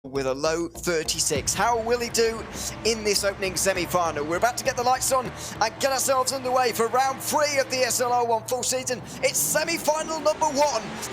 with a low 36. How will he do in this opening semi-final? We're about to get the lights on and get ourselves underway for round 3 of the ESL R1 full season. It's semi-final number 1.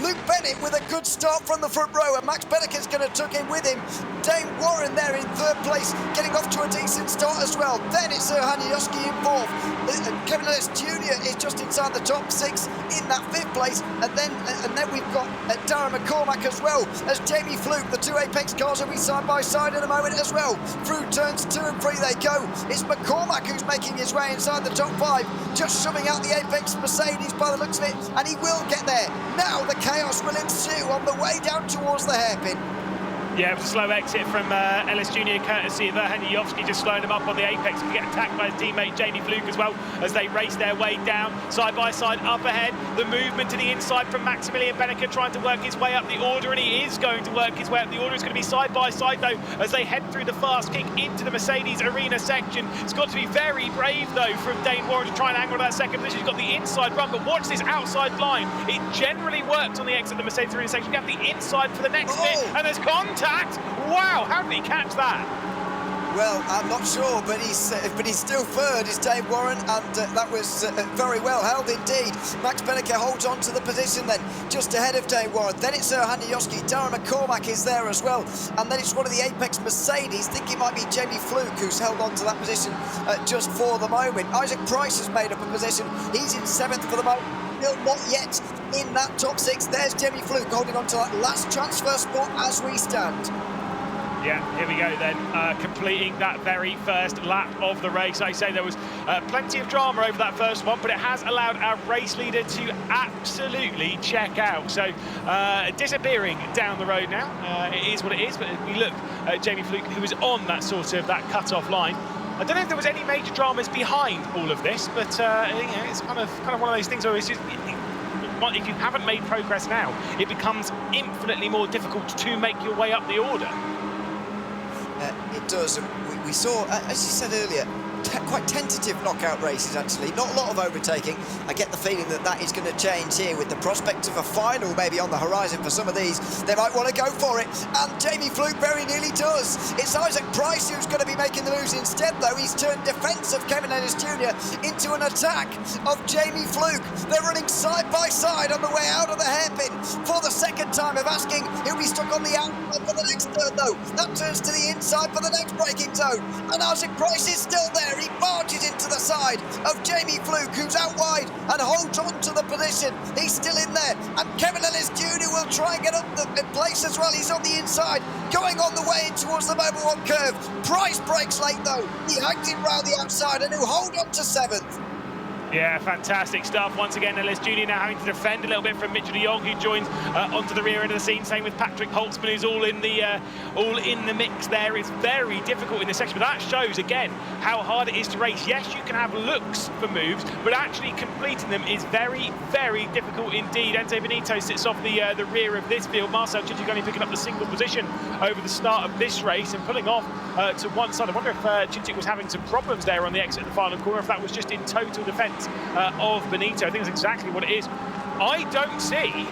Luke Bennett with a good start from the front row, and Max Bedeker's going to tuck in with him. Dane Warren there in 3rd place, getting off to a decent start as well. Then it's Hanyoski in 4th. Kevin Ellis Jr. is just inside the top 6 in that 5th place, and then we've got Darren McCormack as well as Jamie Fluke. The two Apex cars will be side by side in a moment as well. Through turns 2 and 3 they go. It's McCormack who's making his way inside the top 5, just shoving out the Apex Mercedes by the looks of it, and he will get there. Now the chaos will ensue on the way down towards the hairpin. Yeah, it was a slow exit from Ellis Jr. courtesy of Hanyoski, just slowing him up on the apex. Can get attacked by his teammate Jamie Fluke as well as they race their way down side by side up ahead. The movement to the inside from Maximilian Bedeker trying to work his way up the order, and he is going to work his way up the order. It's going to be side by side though as they head through the fast kick into the Mercedes arena section. It's got to be very brave though from Dane Warren to try and angle that second position. He's got the inside run, but watch this outside line. It generally works on the exit of the Mercedes arena section. You have the inside for the next bit, and there's contact. Wow, how did he catch that? Well, I'm not sure, but he's still 3rd, is Dave Warren, and that was very well held indeed. Max Bedeker holds on to the position then, just ahead of Dave Warren. Then it's Hanyoski. Darren McCormack is there as well, and then it's one of the Apex Mercedes. I think it might be Jamie Fluke who's held on to that position just for the moment. Isaac Price has made up a position. He's in 7th for the moment. Still not yet in that top 6. There's Jamie Fluke holding on to that last transfer spot as we stand. Yeah, here we go then, completing that very first lap of the race. I say there was plenty of drama over that first one, but it has allowed our race leader to absolutely check out. So disappearing down the road now, it is what it is, but we look at Jamie Fluke, who was on that sort of that cut-off line. I don't know if there was any major dramas behind all of this, but you know, it's kind of one of those things where it's just, if you haven't made progress now, it becomes infinitely more difficult to make your way up the order. It does. We saw, as you said earlier, quite tentative knockout races actually, not a lot of overtaking. I get the feeling that that is going to change here with the prospect of a final maybe on the horizon for some of these. They might want to go for it, and Jamie Fluke very nearly does. It's Isaac Price who's going to be making the moves instead though. He's turned defence of Kevin Ellis Jr. into an attack of Jamie Fluke. They're running side by side on the way out of the hairpin for the second time of asking. He'll be stuck on the outside for the next turn though. That turns to the inside for the next braking zone, and Isaac Price is still there. He barges into the side of Jamie Fluke, who's out wide and holds on to the position. He's still in there, and Kevin Ellis Jr. will try and get up the place as well. He's on the inside, going on the way in towards the Mobil 1 curve. Price breaks late though. He hangs him round the outside and he'll hold on to 7th. Yeah, fantastic stuff. Once again, Ellis Jr. now having to defend a little bit from Mitchell de Jong, who joins onto the rear end of the scene. Same with Patrick Holtzman, who's all in the mix there. It's very difficult in this section, but that shows again how hard it is to race. Yes, you can have looks for moves, but actually completing them is very, very difficult indeed. Enzo Benito sits off the rear of this field. Marcel Cincic only picking up the single position over the start of this race and pulling off to one side. I wonder if Cincic was having some problems there on the exit of the final corner, if that was just in total defence of Benito. I think that's exactly what it is. I don't see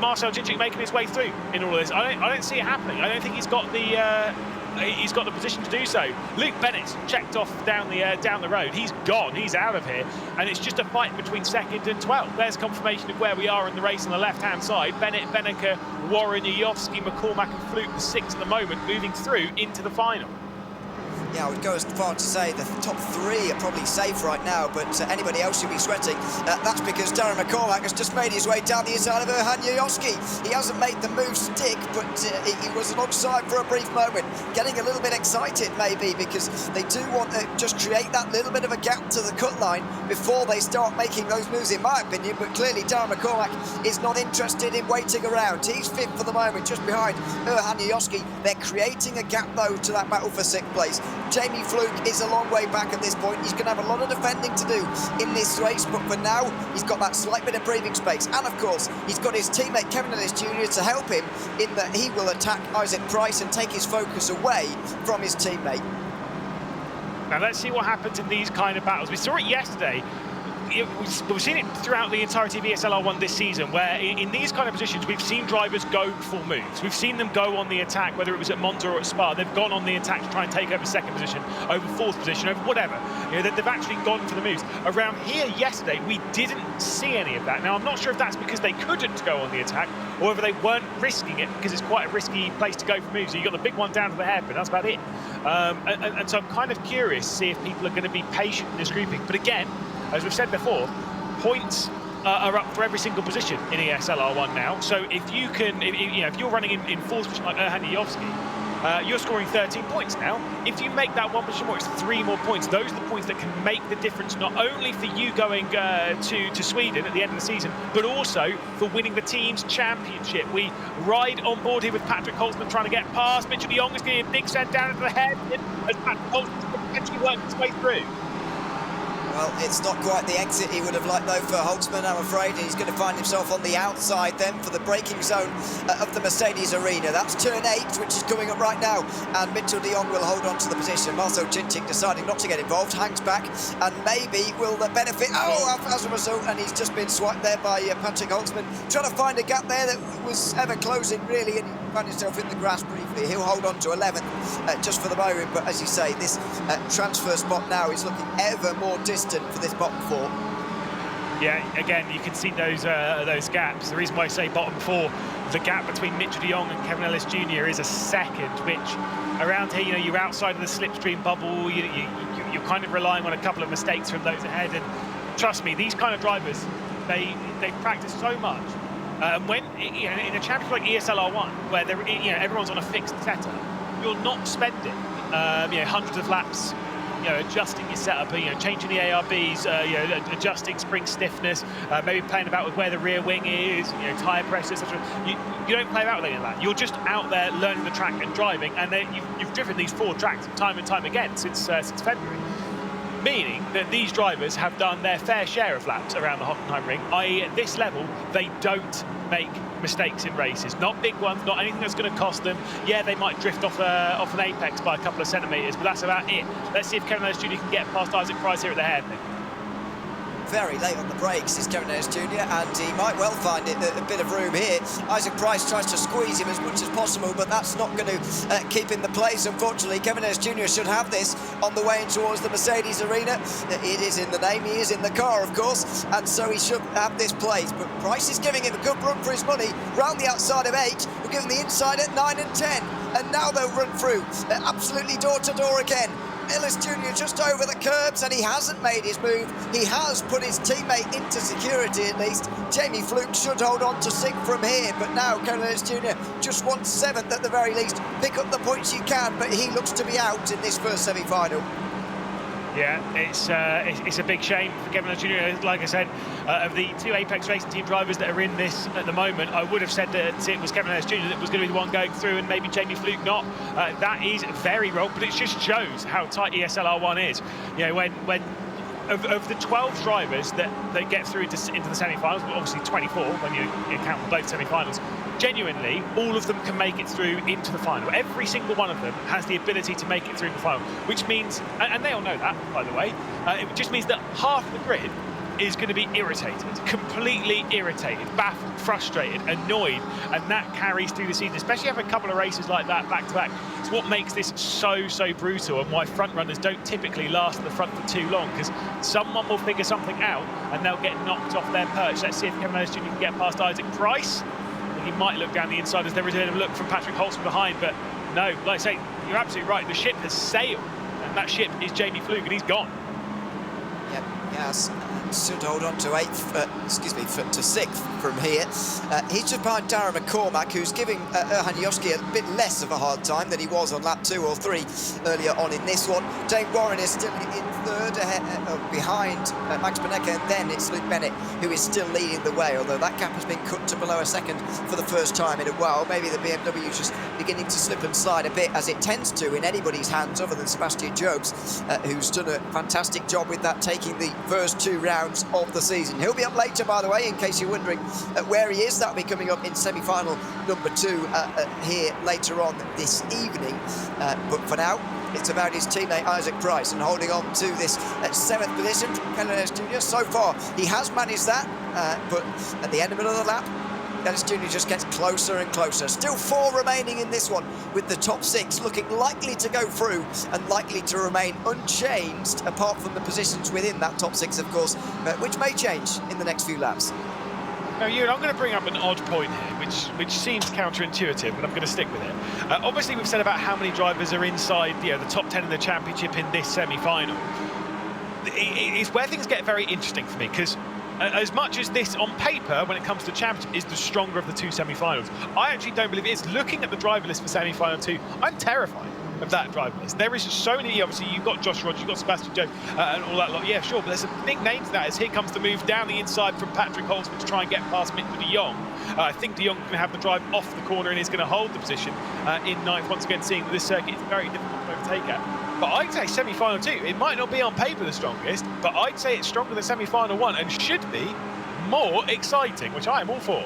Marcel Cincic making his way through in all of this. I don't see it happening. I don't think he's got the position to do so. Luke Bennett checked off down the road. He's gone. He's out of here, and it's just a fight between 2nd and 12th. There's confirmation of where we are in the race on the left-hand side. Bennett, Bedeker, Warren, Yovsky, McCormack, and Fluke, the 6 at the moment, moving through into the final. Yeah, I would go as far to say the top 3 are probably safe right now, but anybody else should be sweating. That's because Darren McCormack has just made his way down the inside of Hanyoski. He hasn't made the move stick, but he was alongside for a brief moment, getting a little bit excited maybe, because they do want to just create that little bit of a gap to the cut line before they start making those moves, in my opinion. But clearly Darren McCormack is not interested in waiting around. He's 5th for the moment, just behind Hanyoski. They're creating a gap though to that battle for 6th place. Jamie Fluke is a long way back at this point. He's going to have a lot of defending to do in this race, but for now, he's got that slight bit of breathing space. And of course, he's got his teammate Kevin Ellis Jr. to help him in that he will attack Isaac Price and take his focus away from his teammate. Now let's see what happens in these kind of battles. We saw it yesterday. we've seen it throughout the entirety of ESL R1 this season, where in these kind of positions, we've seen drivers go for moves. We've seen them go on the attack, whether it was at Monza or at Spa. They've gone on the attack to try and take over second position, over fourth position, over whatever. You know, they've actually gone for the moves. Around here yesterday, we didn't see any of that. Now, I'm not sure if that's because they couldn't go on the attack, or whether they weren't risking it, because it's quite a risky place to go for moves. So you got the big one down to the hairpin, that's about it. And so I'm kind of curious to see if people are going to be patient in this grouping. But again, as we've said before, points are up for every single position in ESL R1 now. So if you can, if you're running in fourth position like Erhan Yovski, you're scoring 13 points now. If you make that one position more, it's 3 more points. Those are the points that can make the difference, not only for you going to Sweden at the end of the season, but also for winning the team's championship. We ride on board here with Patrick Holzman trying to get past. Mitchell de Jong is getting a big send down into the head as Patrick Holzman's potentially working his way through. Well, it's not quite the exit he would have liked, though, for Holtzman, I'm afraid. He's going to find himself on the outside then for the braking zone of the Mercedes arena. That's turn 8, which is coming up right now. And Mitchell de Jong will hold on to the position. Marcel Cintic deciding not to get involved, hangs back, and maybe will benefit. Oh, as a result, and he's just been swiped there by Patrick Holtzman. Trying to find a gap there that was ever closing, really, and he found himself in the grass briefly. He'll hold on to 11th just for the moment. But as you say, this transfer spot now is looking ever more distant for this bottom 4. Yeah, again, you can see those gaps. The reason why I say bottom 4, the gap between Mitchell de Jong and Kevin Ellis Jr. is a second, which around here, you're outside of the slipstream bubble. You're kind of relying on a couple of mistakes from those ahead. And trust me, these kind of drivers, they practice so much. And when in a championship like ESL R1, where everyone's on a fixed setup, you're not spending hundreds of laps adjusting your setup, changing the ARBs, adjusting spring stiffness, maybe playing about with where the rear wing is, tyre pressure, etc. You don't play about with any of that. You're just out there learning the track and driving, and then you've driven these 4 tracks time and time again since February. Meaning that these drivers have done their fair share of laps around the Hockenheim ring, i.e. at this level, they don't make mistakes in races. Not big ones, not anything that's going to cost them. Yeah, they might drift off an apex by a couple of centimetres, but that's about it. Let's see if Kevin Ellis Jr. can get past Isaac Price here at the hairpin. Very late on the brakes is Kevin Ellis Jr. and he might well find it a bit of room here. Isaac Price tries to squeeze him as much as possible, but that's not going to keep him the place, unfortunately. Kevin Ellis Jr. should have this on the way in towards the Mercedes arena. It is in the name, he is in the car, of course, and so he should have this place. But Price is giving him a good run for his money. Round the outside of 8, we're giving the inside at 9 and 10. And now they'll run through, absolutely door to door again. Ellis Jr. just over the curbs, and he hasn't made his move. He has put his teammate into security at least. Jamie Fluke should hold on to 6th from here, but now Kevin Ellis Jr. just wants 7th at the very least. Pick up the points you can, but he looks to be out in this first semi-final. Yeah, it's a big shame for Kevin Ellis Jr. Like I said, of the 2 Apex Racing Team drivers that are in this at the moment, I would have said that it was Kevin Ellis Jr. that was going to be the one going through, and maybe Jamie Fluke not. That is very wrong, but it just shows how tight ESL R1 is. When of the 12 drivers that get through into the semi-finals, but obviously 24 when you count both semi-finals, genuinely, all of them can make it through into the final. Every single one of them has the ability to make it through the final, which means, and they all know that, by the way, it just means that half the grid is going to be irritated, completely irritated, baffled, frustrated, annoyed, and that carries through the season, especially having a couple of races like that back-to-back. It's what makes this so brutal, and why front runners don't typically last at the front for too long, because someone will figure something out and they'll get knocked off their perch. Let's see if Kevin Ellis Jr. can get past Isaac Price. He might look down the inside as there is a look from Patrick Holtzman behind, but no, like I say, you're absolutely right. The ship has sailed, and that ship is Jamie Fluke, and he's gone. Yep, yes. Should hold on to 8th, to 6th from here. He's just behind Darren McCormack, who's giving Erhan Yovski a bit less of a hard time than he was on lap 2 or 3 earlier on in this one. Dane Warren is still in 3rd behind Max Benecke, and then it's Luke Bennett who is still leading the way, although that gap has been cut to below a second for the first time in a while. Maybe the BMW is just beginning to slip and slide a bit, as it tends to in anybody's hands other than Sebastian Jobs, who's done a fantastic job with that, taking the first 2 rounds rounds of the season. He'll be up later, by the way, in case you're wondering where he is. That'll be coming up in semi-final number 2 here later on this evening. But for now, it's about his teammate Isaac Price and holding on to this 7th position from Canales Jr. So far, he has managed that, but at the end of another lap, Canales Jr. just gets closer and closer. Still 4 remaining in this one, with the top 6 looking likely to go through and likely to remain unchanged, apart from the positions within that top 6, of course, which may change in the next few laps. Now, Ewan, I'm going to bring up an odd point here, which seems counterintuitive, but I'm going to stick with it. Obviously, we've said about how many drivers are inside, the top 10 in the championship in this semi-final. It's where things get very interesting for me, because as much as this, on paper, when it comes to championship, is the stronger of the 2 semi-finals, I actually don't believe it is. Looking at the driver list for semi-final 2, I'm terrified of that driver list. There is so many, obviously, you've got Josh Rogers, you've got Sebastian Joe, and all that lot. Yeah, sure, but there's a big name to that, as here comes the move down the inside from Patrick Holtzman to try and get past Mitchell de Jong. I think de Jong can have the drive off the corner and is going to hold the position in 9th, once again, seeing that this circuit is very difficult to overtake at. But I'd say semi-final 2, it might not be on paper the strongest, but I'd say it's stronger than semi-final 1 and should be more exciting, which I am all for.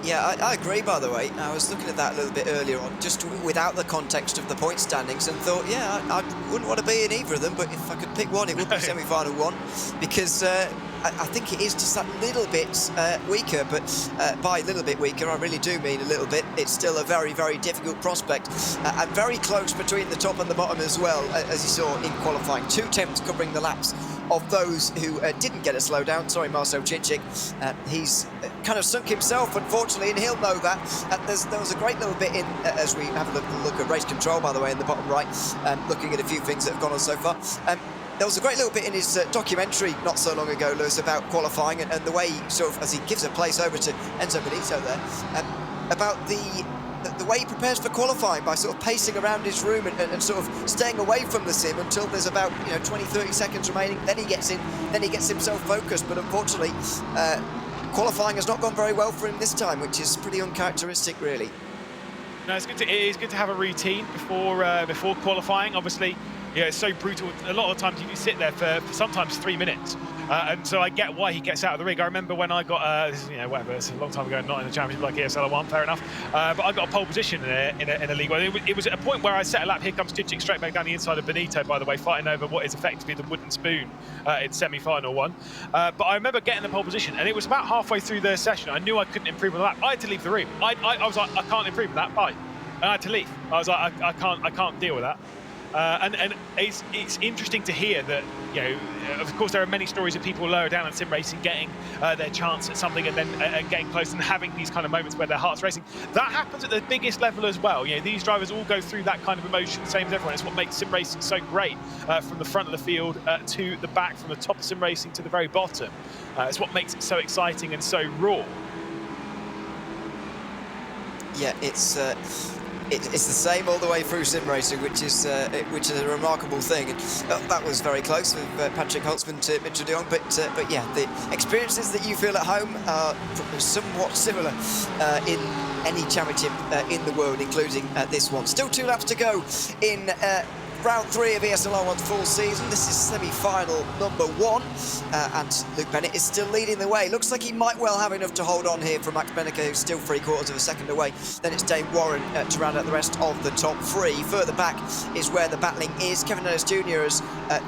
Yeah, I agree, by the way. I was looking at that a little bit earlier on, just without the context of the point standings, and thought, yeah, I wouldn't want to be in either of them, but if I could pick one, it would be semi-final 1, because I think it is just that little bit weaker, but by a little bit weaker, I really do mean a little bit. It's still a very, very difficult prospect, and very close between the top and the bottom as well, as you saw in qualifying. 2 temps covering the laps of those who didn't get a slowdown. Sorry, Marcel Cicic. He's kind of sunk himself, unfortunately, and he'll know that. There was a great little bit in, as we have a look at race control, by the way, in the bottom right, looking at a few things that have gone on so far. There was a great little bit in his documentary not so long ago, Lewis, about qualifying and the way he sort of, as he gives a place over to Enzo Benito there, about the way he prepares for qualifying by sort of pacing around his room and sort of staying away from the sim until there's about 20-30 seconds remaining. Then he gets in, then he gets himself focused. But unfortunately, qualifying has not gone very well for him this time, which is pretty uncharacteristic, really. No, it is good to have a routine before qualifying. Obviously, it's so brutal. A lot of times you can sit there for sometimes 3 minutes. And so I get why he gets out of the rig. I remember when I got, whatever, it's a long time ago, not in the championship like ESL R1, fair enough. But I got a pole position in a league. It was at a point where I set a lap. Here comes Cicic straight back down the inside of Benito, by the way, fighting over what is effectively the wooden spoon in semi-final 1. But I remember getting the pole position, and it was about halfway through the session. I knew I couldn't improve on the lap. I had to leave the room. I was like, I can't improve on that. Bye. And I had to leave. I was like, I can't deal with that. And it's interesting to hear that, of course, there are many stories of people lower down in sim racing getting their chance at something and then getting close and having these kind of moments where their heart's racing. That happens at the biggest level as well. These drivers all go through that kind of emotion, same as everyone. It's what makes sim racing so great, from the front of the field to the back, from the top of sim racing to the very bottom. It's what makes it so exciting and so raw. Yeah, it's the same all the way through sim racing, which is a remarkable thing. And that was very close with Patrick Holtzman to Mitchell de Jong, but yeah, the experiences that you feel at home are somewhat similar in any championship in the world, including this one. Still 2 laps to go in round 3 of ESL R1's full season. This is semi-final number 1, and Luke Bennett is still leading the way. Looks like he might well have enough to hold on here from Max Benneker, who's still 3/4 of a second away. Then it's Dane Warren to round out the rest of the top 3. Further back is where the battling is. Kevin Ellis Jr. has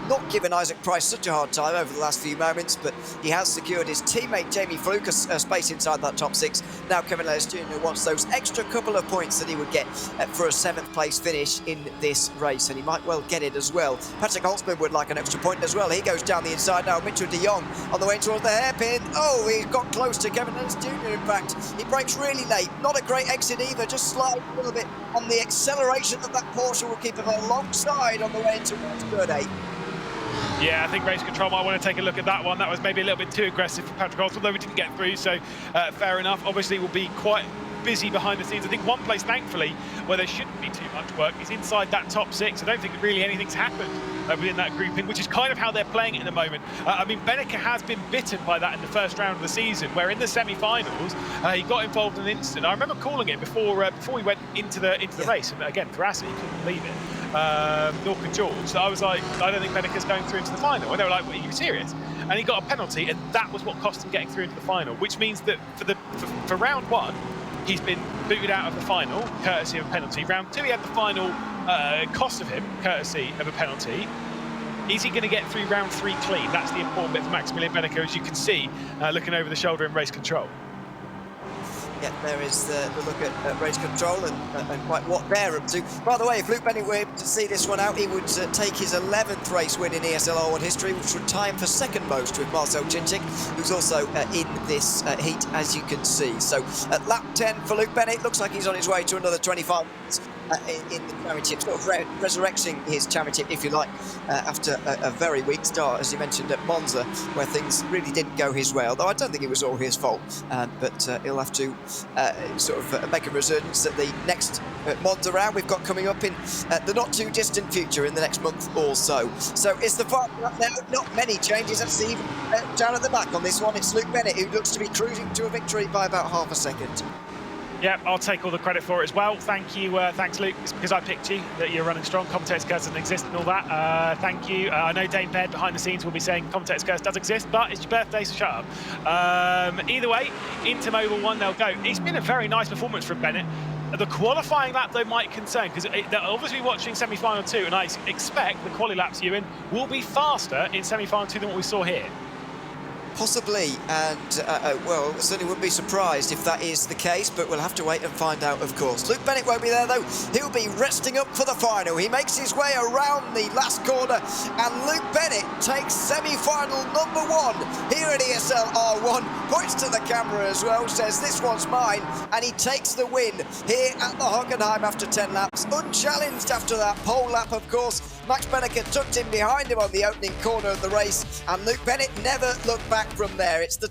not given Isaac Price such a hard time over the last few moments, but he has secured his teammate Jamie Fluke a space inside that top 6. Now Kevin Ellis Jr. wants those extra couple of points that he would get for a 7th place finish in this race, and he might well get it as well. Patrick Holtzman would like an extra point as well. He goes down the inside now. Mitchell de Jong on the way towards the hairpin. Oh, he got close to Kevin Ellis Jr. in fact. He brakes really late. Not a great exit either, just sliding a little bit on the acceleration of that Porsche will keep him alongside on the way into turn 8. Yeah, I think race control might want to take a look at that one. That was maybe a little bit too aggressive for Patrick Holtzman, although we didn't get through, so fair enough. Obviously, we'll be quite busy behind the scenes. I think one place, thankfully, where there shouldn't be too much work is inside that top 6. I don't think really anything's happened within that grouping, which is kind of how they're playing it at the moment. I mean, Benneker has been bitten by that in the first round of the season, where in the semi-finals he got involved in an incident. I remember calling it before we went into the race, and again, Thrassi couldn't believe it. Nor could George. So I was like, I don't think Benneker's going through into the final. And they were like, well, are you serious? and he got a penalty, and that was what cost him getting through into the final, which means that for round one, he's been booted out of the final, courtesy of a penalty. Round two, he had the final cost of him, courtesy of a penalty. Is he going to get through round three clean? That's the important bit for Maximilian Benneker, as you can see, looking over the shoulder in race control. Yeah, there is the look at race control and quite what they're up to. By the way, if Luke Bennett were able to see this one out, he would take his 11th race win in ESL R1 history, which would tie him for second most with Marcel Chinchik, who's also in this heat, as you can see. So at lap 10 for Luke Bennett, looks like he's on his way to another 25 minutes in the championship, sort of resurrecting his championship, if you like, after a very weak start, as you mentioned, at Monza, where things really didn't go his way, although I don't think it was all his fault, but he'll have to sort of make a resurgence at the next Monza round we've got coming up in the not too distant future, in the next month or so. So it's the final up now, not many changes. That's even down at the back on this one. It's Luke Bennett, who looks to be cruising to a victory by about half a second. Yeah, I'll take all the credit for it as well. Thank you, thanks Luke. It's because I picked you that you're running strong. Commentator's curse doesn't exist and all that. Thank you. I know Dane Baird behind the scenes will be saying commentator's curse does exist, but it's your birthday, so shut up. Either way, into Mobil 1 they'll go. It's been a very nice performance from Bennett. The qualifying lap, though, might concern, because they're obviously watching semi-final 2, and I expect the quali laps, Ewan, will be faster in semi-final 2 than what we saw here. Possibly, and well, certainly wouldn't be surprised if that is the case, but we'll have to wait and find out, of course. Luke Bennett won't be there, though. He'll be resting up for the final. He makes his way around the last corner, and Luke Bennett takes semi-final number 1 here at ESL R1, points to the camera as well, says this one's mine, and he takes the win here at the Hockenheim after 10 laps, unchallenged after that pole lap, of course. Max Benneker tucked in behind him on the opening corner of the race, and Luke Bennett never looked back from there. It's the